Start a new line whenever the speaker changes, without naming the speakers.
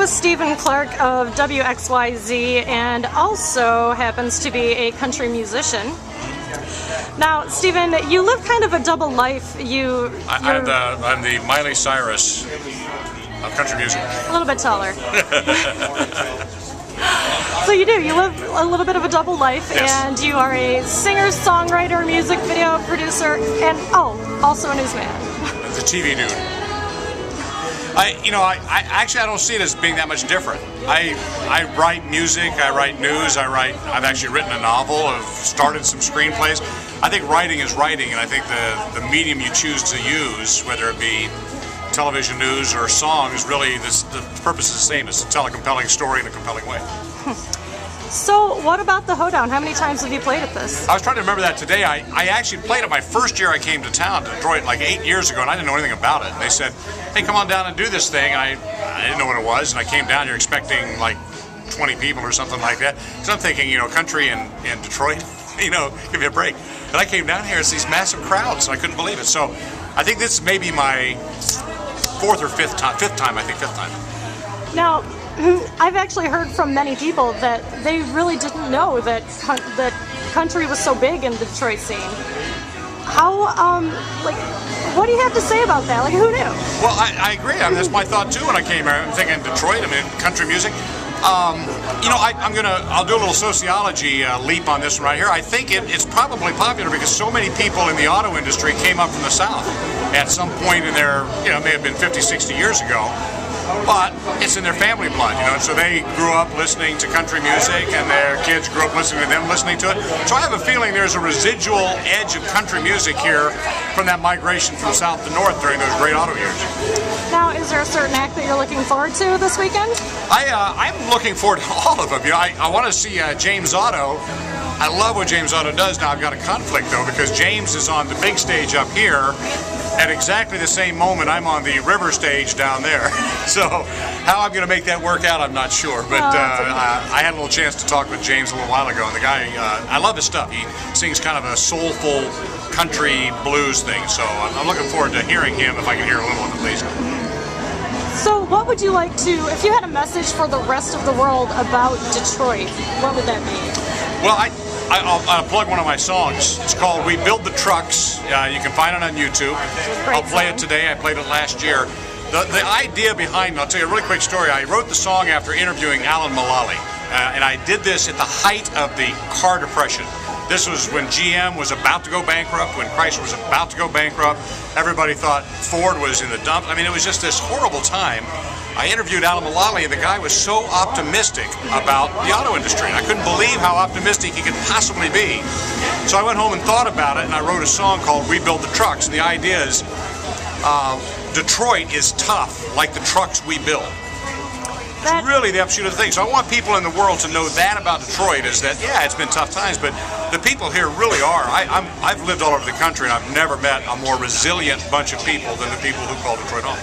with Stephen Clark of WXYZ and also happens to be a country musician. Now, Stephen, you live kind of a double life.
I'm the Miley Cyrus of country music.
A little bit taller. So you do. You live a little bit of a double life,
yes.
And you are a singer, songwriter, music video producer, and also a newsman.
The TV dude. I don't see it as being that much different. I write music, I write news, I've actually written a novel, I've started some screenplays. I think writing is writing, and I think the medium you choose to use, whether it be television news or songs, really the purpose is the same, is to tell a compelling story in a compelling way.
So what about the Hoedown? How many times have you played at this?
I was trying to remember that today. I actually played it my first year I came to town, to Detroit, like 8 years ago, and I didn't know anything about it. And they said, hey, come on down and do this thing. And I didn't know what it was, and I came down here expecting like 20 people or something like that. So I'm thinking, country in Detroit, give me a break. And I came down here, it's these massive crowds, and I couldn't believe it. So I think this may be my fifth time.
Now, I've actually heard from many people that they really didn't know that country was so big in the Detroit scene. How, what do you have to say about that? Like, who knew?
Well, I agree. I mean, that's my thought too when I came here. I'm thinking Detroit, country music. I'll do a little sociology leap on this one right here. I think it's probably popular because so many people in the auto industry came up from the South at some point in their, it may have been 50, 60 years ago, but it's in their family blood, and so they grew up listening to country music and their kids grew up listening to them listening to it. So I have a feeling there's a residual edge of country music here from that migration from South to North during those great auto years.
Now, is there a certain act that you're looking forward to this weekend?
I'm looking forward to all of them. I want to see James Otto. I love what James Otto does. Now I've got a conflict though, because James is on the big stage up here at exactly the same moment I'm on the river stage down there. So how I'm going to make that work out, I'm not sure. But I had a little chance to talk with James a little while ago, and the guy, I love his stuff. He sings kind of a soulful country blues thing. So I'm looking forward to hearing him, if I can hear a little of it at least.
So what would you like to, if you had a message for the rest of the world about Detroit, what would that be?
Well, I'll plug one of my songs. It's called We Build the Trucks. You can find it on YouTube. I'll play it today. I played it last year. The idea behind, I'll tell you a really quick story. I wrote the song after interviewing Alan Mullally, and I did this at the height of the car depression. This was when GM was about to go bankrupt, when Chrysler was about to go bankrupt. Everybody thought Ford was in the dump. I mean, it was just this horrible time. I interviewed Alan Mullally, and the guy was so optimistic about the auto industry. And I couldn't believe how optimistic he could possibly be. So I went home and thought about it, and I wrote a song called We Build the Trucks. And the idea is, Detroit is tough, like the trucks we build. It's really the upshoot of the thing. So I want people in the world to know that about Detroit, is that, yeah, it's been tough times, but the people here really are. I've lived all over the country, and I've never met a more resilient bunch of people than the people who call Detroit home.